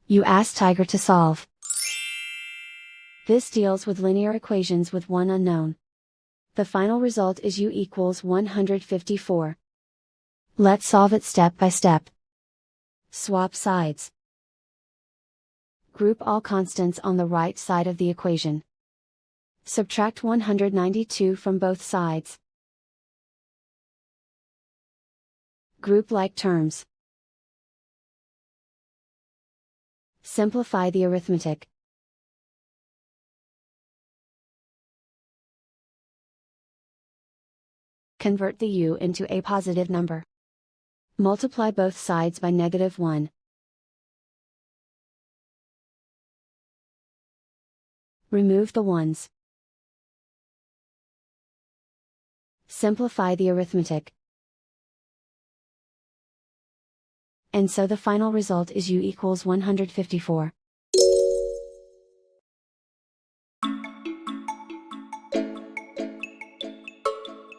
You ask Tiger to solve. This deals with linear equations with one unknown. The final result is u equals 154. Let's solve it step by step. Swap sides. Group all constants on the right side of the equation. Subtract 192 from both sides. Group like terms. Simplify the arithmetic. Convert the u into a positive number. Multiply both sides by -1. Remove the ones. Simplify the arithmetic. And so the final result is u equals 154.